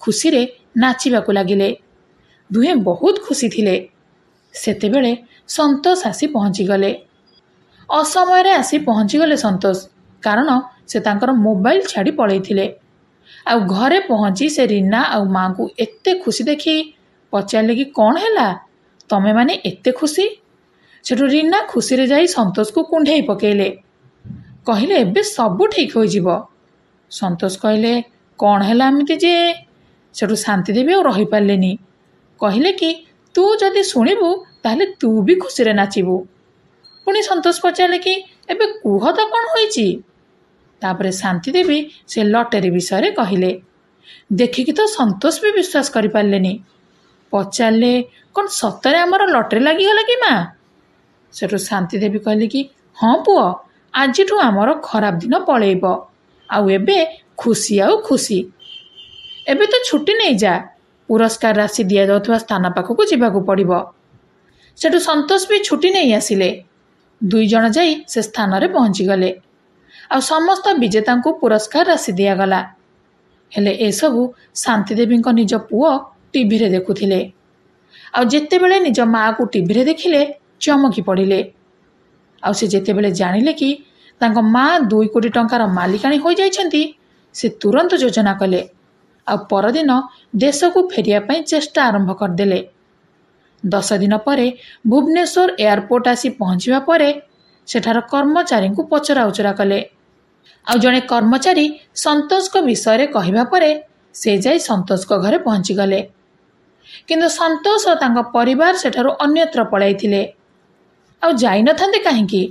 [SPEAKER 1] ଖୁସିରେ ନାଚିବାକୁ ଲାଗିଲେ। ଦୁହେଁ ବହୁତ ଖୁସି ଥିଲେ। ସେତେବେଳେ ସନ୍ତୋଷ ଆସି ପହଞ୍ଚିଗଲେ। ଅସମୟରେ ଆସି ପହଞ୍ଚିଗଲେ ସନ୍ତୋଷ, କାରଣ ସେ ତାଙ୍କର ମୋବାଇଲ ଛାଡ଼ି ପଳେଇଥିଲେ। ଆଉ ଘରେ ପହଞ୍ଚି ସେ ରୀନା ଆଉ ମାଙ୍କୁ ଏତେ ଖୁସି ଦେଖି ପଚାରିଲେ କି କ'ଣ ହେଲା, ତମେମାନେ ଏତେ ଖୁସି? ସେଠୁ ରୀନା ଖୁସିରେ ଯାଇ ସନ୍ତୋଷକୁ କୁଣ୍ଢେଇ ପକେଇଲେ, କହିଲେ ଏବେ ସବୁ ଠିକ୍ ହୋଇଯିବ। ସନ୍ତୋଷ କହିଲେ କ'ଣ ହେଲା ଏମିତି ଯେ? ସେଠୁ ଶାନ୍ତି ଦେବୀ ଆଉ ରହିପାରିଲେନି, କହିଲେ କି ତୁ ଯଦି ଶୁଣିବୁ ତାହେଲେ ତୁ ବି ଖୁସିରେ ନାଚିବୁ। ପୁଣି ସନ୍ତୋଷ ପଚାରିଲେ କି ଏବେ କୁହ ତ କ'ଣ ହୋଇଛି? ତାପରେ ଶାନ୍ତି ଦେବୀ ସେ ଲଟେରୀ ବିଷୟରେ କହିଲେ। ଦେଖିକି ତ ସନ୍ତୋଷ ବି ବିଶ୍ୱାସ କରିପାରିଲେନି। ପଚାରିଲେ କ'ଣ ସତରେ ଆମର ଲଟେରୀ ଲାଗିଗଲା କି ମା? ସେଠୁ ଶାନ୍ତି ଦେବୀ କହିଲେ କି ହଁ ପୁଅ, ଆଜିଠୁ ଆମର ଖରାପ ଦିନ ପଳେଇବ, ଆଉ ଏବେ ଖୁସି ଆଉ ଖୁସି। ଏବେ ତ ଛୁଟି ନେଇଯା, ପୁରସ୍କାର ରାଶି ଦିଆଯାଉଥିବା ସ୍ଥାନ ପାଖକୁ ଯିବାକୁ ପଡ଼ିବ। ସେଠୁ ସନ୍ତୋଷ ବି ଛୁଟି ନେଇ ଆସିଲେ। 2 ଜଣ ଯାଇ ସେ ସ୍ଥାନରେ ପହଞ୍ଚିଗଲେ, ଆଉ ସମସ୍ତ ବିଜେତାଙ୍କୁ ପୁରସ୍କାର ରାଶି ଦିଆଗଲା। ହେଲେ ଏସବୁ ଶାନ୍ତି ଦେବୀଙ୍କ ନିଜ ପୁଅ ଟିଭିରେ ଦେଖୁଥିଲେ, ଆଉ ଯେତେବେଳେ ନିଜ ମାଆକୁ ଟିଭିରେ ଦେଖିଲେ ଚମକି ପଡ଼ିଲେ। ଆଉ ସେ ଯେତେବେଳେ ଜାଣିଲେ କି ତାଙ୍କ ମା 2 କୋଟି ଟଙ୍କାର ମାଲିକାଣୀ ହୋଇଯାଇଛନ୍ତି, ସେ ତୁରନ୍ତ ଯୋଜନା କଲେ ଆଉ ପରଦିନ ଦେଶକୁ ଫେରିବା ପାଇଁ ଚେଷ୍ଟା ଆରମ୍ଭ କରିଦେଲେ। 10 ଦିନ ପରେ ଭୁବନେଶ୍ୱର ଏୟାରପୋର୍ଟ ଆସି ପହଞ୍ଚିବା ପରେ ସେଠାର କର୍ମଚାରୀଙ୍କୁ ପଚରାଉଚରା କଲେ, ଆଉ ଜଣେ କର୍ମଚାରୀ ସନ୍ତୋଷଙ୍କ ବିଷୟରେ କହିବା ପରେ ସେ ଯାଇ ସନ୍ତୋଷଙ୍କ ଘରେ ପହଞ୍ଚିଗଲେ। କିନ୍ତୁ ସନ୍ତୋଷ ଓ ତାଙ୍କ ପରିବାର ସେଠାରୁ ଅନ୍ୟତ୍ର ପଳାଇଥିଲେ। ଆଉ ଯାଇନଥାନ୍ତେ କାହିଁକି?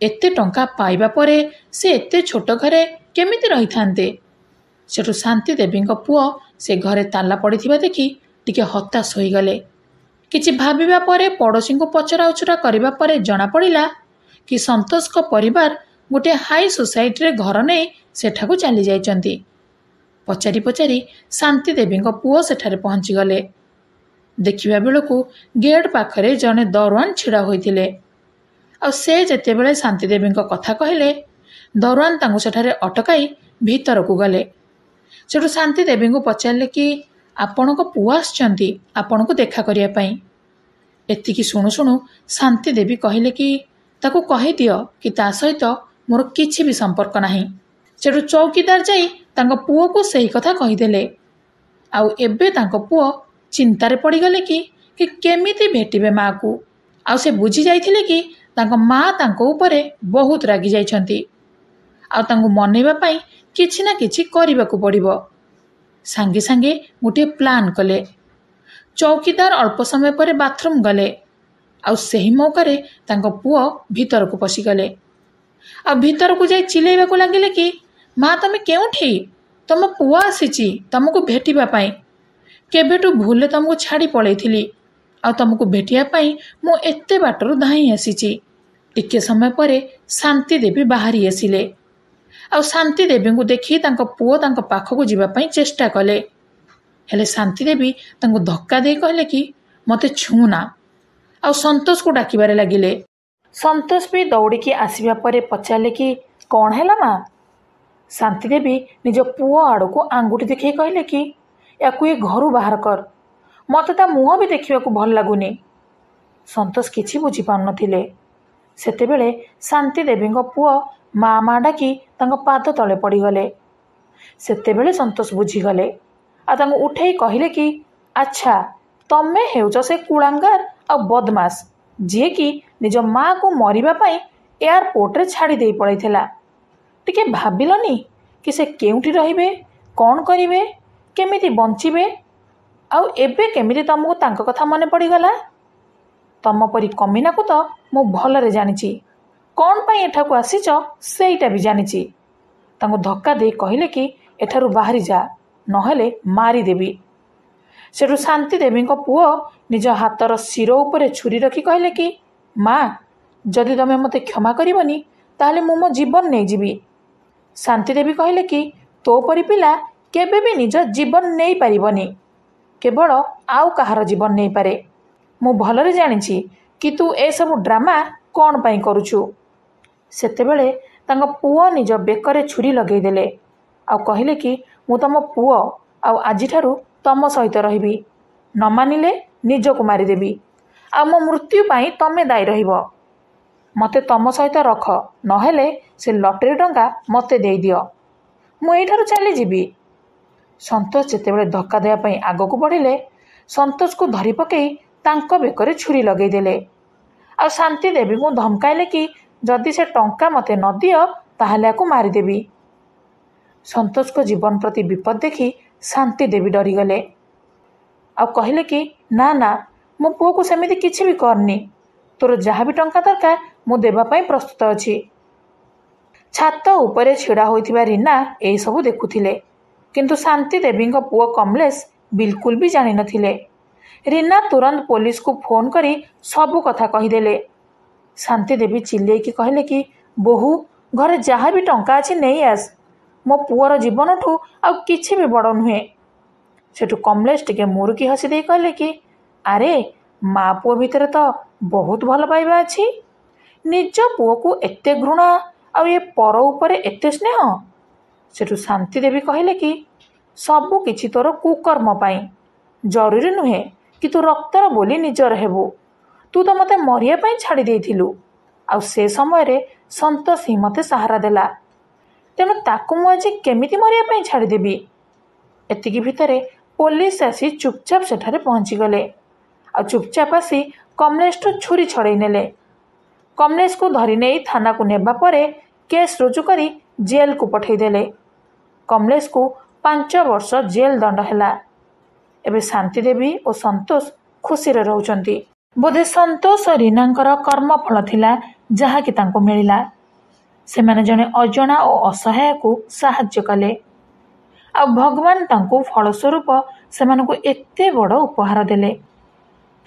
[SPEAKER 1] ଏତେ ଟଙ୍କା ପାଇବା ପରେ ସେ ଏତେ ଛୋଟ ଘରେ କେମିତି ରହିଥାନ୍ତେ? ସେଠୁ ଶାନ୍ତି ଦେବୀଙ୍କ ପୁଅ ସେ ଘରେ ତାଲା ପଡ଼ିଥିବା ଦେଖି ଟିକେ ହତାଶ ହୋଇଗଲେ। କିଛି ଭାବିବା ପରେ ପଡ଼ୋଶୀଙ୍କୁ ପଚରାଉଚରା କରିବା ପରେ ଜଣାପଡ଼ିଲା କି ସନ୍ତୋଷଙ୍କ ପରିବାର ଗୋଟିଏ ହାଇ ସୋସାଇଟିରେ ଘର ନେଇ ସେଠାକୁ ଚାଲି ଯାଇଛନ୍ତି। ପଚାରି ପଚାରି ଶାନ୍ତି ଦେବୀଙ୍କ ପୁଅ ସେଠାରେ ପହଞ୍ଚିଗଲେ। ଦେଖିବା ବେଳକୁ ଗେଟ୍ ପାଖରେ ଜଣେ ଦରୱାନ ଛିଡ଼ା ହୋଇଥିଲେ। ଆଉ ସେ ଯେତେବେଳେ ଶାନ୍ତି ଦେବୀଙ୍କ କଥା କହିଲେ, ଦରୱାନ ତାଙ୍କୁ ସେଠାରେ ଅଟକାଇ ଭିତରକୁ ଗଲେ। ସେଠୁ ଶାନ୍ତି ଦେବୀଙ୍କୁ ପଚାରିଲେ କି ଆପଣଙ୍କ ପୁଅ ଆସିଛନ୍ତି ଆପଣଙ୍କୁ ଦେଖା କରିବା ପାଇଁ। ଏତିକି ଶୁଣୁ ଶୁଣୁ ଶାନ୍ତି ଦେବୀ କହିଲେ କି ତାକୁ କହିଦିଅ କି ତା ସହିତ ମୋର କିଛି ବି ସମ୍ପର୍କ ନାହିଁ। ସେଠୁ ଚୌକିଦାର ଯାଇ ତାଙ୍କ ପୁଅକୁ ସେହି କଥା କହିଦେଲେ। ଆଉ ଏବେ ତାଙ୍କ ପୁଅ ଚିନ୍ତାରେ ପଡ଼ିଗଲେ କି କେମିତି ଭେଟିବେ ମାଆକୁ। ଆଉ ସେ ବୁଝି ଯାଇଥିଲେ କି ତାଙ୍କ ମା ତାଙ୍କ ଉପରେ ବହୁତ ରାଗି ଯାଇଛନ୍ତି। ଆଉ ତାଙ୍କୁ ମନେଇବା ପାଇଁ କିଛି ନା କିଛି କରିବାକୁ ପଡ଼ିବ। ସାଙ୍ଗେ ସାଙ୍ଗେ ଗୋଟିଏ ପ୍ଲାନ୍ କଲେ। ଚୌକିଦାର ଅଳ୍ପ ସମୟ ପରେ ବାଥରୁମ୍ ଗଲେ। ଆଉ ସେହି ମୌକାରେ ତାଙ୍କ ପୁଅ ଭିତରକୁ ପଶିଗଲେ। ଆଉ ଭିତରକୁ ଯାଇ ଚିଲେଇବାକୁ ଲାଗିଲେ କି ମା ତମେ କେଉଁଠି? ତମ ପୁଅ ଆସିଛି ତମକୁ ଭେଟିବା ପାଇଁ। କେବେଠୁ ଭୁଲରେ ତମକୁ ଛାଡ଼ି ପଳେଇଥିଲି। ଆଉ ତମକୁ ଭେଟିବା ପାଇଁ ମୁଁ ଏତେ ବାଟରୁ ଧାଇଁ ଆସିଛି। ଟିକେ ସମୟ ପରେ ଶାନ୍ତି ଦେବୀ ବାହାରି ଆସିଲେ। ଆଉ ଶାନ୍ତି ଦେବୀଙ୍କୁ ଦେଖି ତାଙ୍କ ପୁଅ ତାଙ୍କ ପାଖକୁ ଯିବା ପାଇଁ ଚେଷ୍ଟା କଲେ। ହେଲେ ଶାନ୍ତି ଦେବୀ ତାଙ୍କୁ ଧକ୍କା ଦେଇ କହିଲେ କି ମୋତେ ଛୁଁନା। ଆଉ ସନ୍ତୋଷକୁ ଡାକିବାରେ ଲାଗିଲେ। ସନ୍ତୋଷ ବି ଦୌଡ଼ିକି ଆସିବା ପରେ ପଚାରିଲେ କି କ'ଣ ହେଲା ମା? ଶାନ୍ତି ଦେବୀ ନିଜ ପୁଅ ଆଡ଼କୁ ଆଙ୍ଗୁଠି ଦେଖାଇ କହିଲେ କି ୟାକୁ ଏ ଘରୁ ବାହାର କର। ମୋତେ ତା ମୁହଁ ବି ଦେଖିବାକୁ ଭଲ ଲାଗୁନି। ସନ୍ତୋଷ କିଛି ବୁଝିପାରୁନଥିଲେ। ସେତେବେଳେ ଶାନ୍ତି ଦେବୀଙ୍କ ପୁଅ ମା ମା ଡାକି ତାଙ୍କ ପାଦ ତଳେ ପଡ଼ିଗଲେ। ସେତେବେଳେ ସନ୍ତୋଷ ବୁଝିଗଲେ। ଆଉ ତାଙ୍କୁ ଉଠେଇ କହିଲେ କି ଆଚ୍ଛା ତମେ ହେଉଛ ସେ କୁଳାଙ୍ଗାର ଆଉ ବଦମାସ ଯିଏକି ନିଜ ମାଆକୁ ମରିବା ପାଇଁ ଏୟାରପୋର୍ଟରେ ଛାଡ଼ି ଦେଇ ପଳାଇଥିଲା। ଟିକେ ଭାବିଲନି କି ସେ କେଉଁଠି ରହିବେ, କ'ଣ କରିବେ, କେମିତି ବଞ୍ଚିବେ? ଆଉ ଏବେ କେମିତି ତମକୁ ତାଙ୍କ କଥା ମନେ ପଡ଼ିଗଲା? ତମ ପରି କମିନାକୁ ତ ମୁଁ ଭଲରେ ଜାଣିଛି। କ'ଣ ପାଇଁ ଏଠାକୁ ଆସିଛ ସେଇଟା ବି ଜାଣିଛି। ତାଙ୍କୁ ଧକ୍କା ଦେଇ କହିଲେ କି ଏଠାରୁ ବାହାରି ଯା, ନହେଲେ ମାରିଦେବି। ସେଠୁ ଶାନ୍ତି ଦେବୀଙ୍କ ପୁଅ ନିଜ ହାତର ଶିର ଉପରେ ଛୁରୀ ରଖି କହିଲେ କି ମା ଯଦି ତମେ ମୋତେ କ୍ଷମା କରିବନି ତାହେଲେ ମୁଁ ମୋ ଜୀବନ ନେଇଯିବି। ଶାନ୍ତି ଦେବୀ କହିଲେ କି ତୋ ପରି ପିଲା କେବେ ବି ନିଜ ଜୀବନ ନେଇପାରିବନି, କେବଳ ଆଉ କାହାର ଜୀବନ ନେଇପାରେ। ମୁଁ ଭଲରେ ଜାଣିଛି କି ତୁ ଏସବୁ ଡ୍ରାମା କ'ଣ ପାଇଁ କରୁଛୁ। ସେତେବେଳେ ତାଙ୍କ ପୁଅ ନିଜ ବେକରେ ଛୁରୀ ଲଗେଇଦେଲେ। ଆଉ କହିଲେ କି ମୁଁ ତମ ପୁଅ, ଆଉ ଆଜିଠାରୁ ତମ ସହିତ ରହିବି। ନ ମାନିଲେ ନିଜକୁ ମାରିଦେବି। ଆଉ ମୋ ମୃତ୍ୟୁ ପାଇଁ ତମେ ଦାୟୀ ରହିବ। ମୋତେ ତମ ସହିତ ରଖ, ନହେଲେ ସେ ଲଟେରୀ ଟଙ୍କା ମୋତେ ଦେଇଦିଅ। ମୁଁ ଏଇଠାରୁ ଚାଲିଯିବି। ସନ୍ତୋଷ ଯେତେବେଳେ ଧକ୍କା ଦେବା ପାଇଁ ଆଗକୁ ବଢ଼ିଲେ, ସନ୍ତୋଷକୁ ଧରି ପକାଇ ତାଙ୍କ ବେକରେ ଛୁରୀ ଲଗେଇଦେଲେ। ଆଉ ଶାନ୍ତି ଦେବୀଙ୍କୁ ଧମକାଇଲେ କି ଯଦି ସେ ଟଙ୍କା ମୋତେ ନ ଦିଅ ତାହେଲେ ଆକୁ ମାରିଦେବି। ସନ୍ତୋଷଙ୍କ ଜୀବନ ପ୍ରତି ବିପଦ ଦେଖି ଶାନ୍ତି ଦେବୀ ଡରିଗଲେ। ଆଉ କହିଲେ କି ନା ନା ମୋ ପୁଅକୁ ସେମିତି କିଛି ବି କରନି। ତୋର ଯାହା ବି ଟଙ୍କା ଦରକାର ମୁଁ ଦେବା ପାଇଁ ପ୍ରସ୍ତୁତ ଅଛି। ଛାତ ଉପରେ ଛିଡ଼ା ହୋଇଥିବା ରୀନା ଏହିସବୁ ଦେଖୁଥିଲେ। କିନ୍ତୁ ଶାନ୍ତି ଦେବୀଙ୍କ ପୁଅ କମଲେଶ ବିଲକୁଲ ବି ଜାଣିନଥିଲେ। ରୀନା ତୁରନ୍ତ ପୋଲିସକୁ ଫୋନ୍ କରି ସବୁ କଥା କହିଦେଲେ। ଶାନ୍ତି ଦେବୀ ଚିଲେଇକି କହିଲେ କି ବୋହୂ ଘରେ ଯାହା ବି ଟଙ୍କା ଅଛି ନେଇ ଆସ। ମୋ ପୁଅର ଜୀବନଠୁ ଆଉ କିଛି ବି ବଡ଼ ନୁହେଁ। ସେଠୁ କମଲେଶ ଟିକେ ମୁରୁକି ହସି ଦେଇ କହିଲେ କି ଆରେ ମା ପୁଅ ଭିତରେ ତ ବହୁତ ଭଲ ପାଇବା ଅଛି। ନିଜ ପୁଅକୁ ଏତେ ଘୃଣା ଆଉ ଏ ପର ଉପରେ ଏତେ ସ୍ନେହ। ସେଠୁ ଶାନ୍ତି ଦେବୀ କହିଲେ କି ସବୁ କିଛି ତୋର କୁକର୍ମ ପାଇଁ। ଜରୁରୀ ନୁହେଁ କି ତୁ ରକ୍ତର ବୋଲି ନିଜର ହେବୁ। ତୁ ତ ମୋତେ ମରିବା ପାଇଁ ଛାଡ଼ି ଦେଇଥିଲୁ। ଆଉ ସେ ସମୟରେ ସନ୍ତୋଷ ହିଁ ମୋତେ ସାହାରା ଦେଲା। ତେଣୁ ତାକୁ ମୁଁ ଆଜି କେମିତି ମରିବା ପାଇଁ ଛାଡ଼ିଦେବି? ଏତିକି ଭିତରେ ପୋଲିସ ଆସି ଚୁପଚାପ ସେଠାରେ ପହଞ୍ଚିଗଲେ। ଆଉ ଚୁପଚାପ ଆସି କମଲେଶଠୁ ଛୁରୀ ଛଡ଼େଇ ନେଲେ। କମଲେଶକୁ ଧରି ନେଇ ଥାନାକୁ ନେବା ପରେ କେସ୍ ରୁଜୁ କରି ଜେଲକୁ ପଠାଇଦେଲେ। କମଲେଶକୁ 5 ବର୍ଷ ଜେଲ ଦଣ୍ଡ ହେଲା। ଏବେ ଶାନ୍ତି ଦେବୀ ଓ ସନ୍ତୋଷ ଖୁସିରେ ରହୁଛନ୍ତି। ବୋଧେ ସନ୍ତୋଷ ଓ ରୀନାଙ୍କର କର୍ମଫଳ ଥିଲା ଯାହାକି ତାଙ୍କୁ ମିଳିଲା। ସେମାନେ ଜଣେ ଅଜଣା ଓ ଅସହାୟକୁ ସାହାଯ୍ୟ କଲେ। ଆଉ ଭଗବାନ ତାଙ୍କୁ ଫଳସ୍ୱରୂପ ସେମାନଙ୍କୁ ଏତେ ବଡ଼ ଉପହାର ଦେଲେ।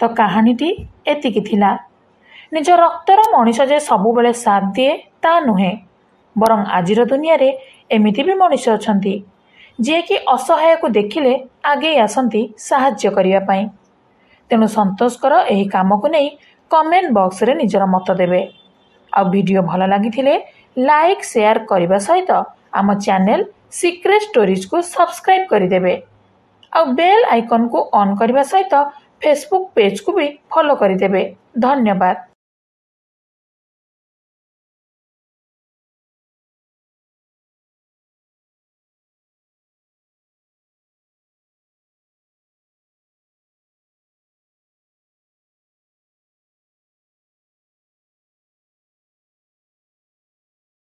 [SPEAKER 1] ତ କାହାଣୀଟି ଏତିକି ଥିଲା। ନିଜ ରକ୍ତର ମଣିଷ ଯେ ସବୁବେଳେ ସାଥ ଦିଏ ତା ନୁହେଁ। ବରଂ ଆଜିର ଦୁନିଆରେ ଏମିତି ବି ମଣିଷ ଅଛନ୍ତି ଯିଏକି ଅସହାୟକୁ ଦେଖିଲେ ଆଗେଇ ଆସନ୍ତି ସାହାଯ୍ୟ କରିବା ପାଇଁ। ତେଣୁ ସନ୍ତୋଷଙ୍କର ଏହି କାମକୁ ନେଇ କମେଣ୍ଟ ବକ୍ସରେ ନିଜର ମତ ଦେବେ। ଆଉ ଭିଡ଼ିଓ ଭଲ ଲାଗିଥିଲେ ଲାଇକ୍ ସେୟାର କରିବା ସହିତ ଆମ ଚ୍ୟାନେଲ ସିକ୍ରେଟ୍ ଷ୍ଟୋରିଜକୁ ସବସ୍କ୍ରାଇବ୍ କରିଦେବେ। ଆଉ ବେଲ୍ ଆଇକନ୍କୁ ଅନ୍ କରିବା ସହିତ ଫେସବୁକ୍ ପେଜ୍କୁ ବି ଫଲୋ କରିଦେବେ। ଧନ୍ୟବାଦ।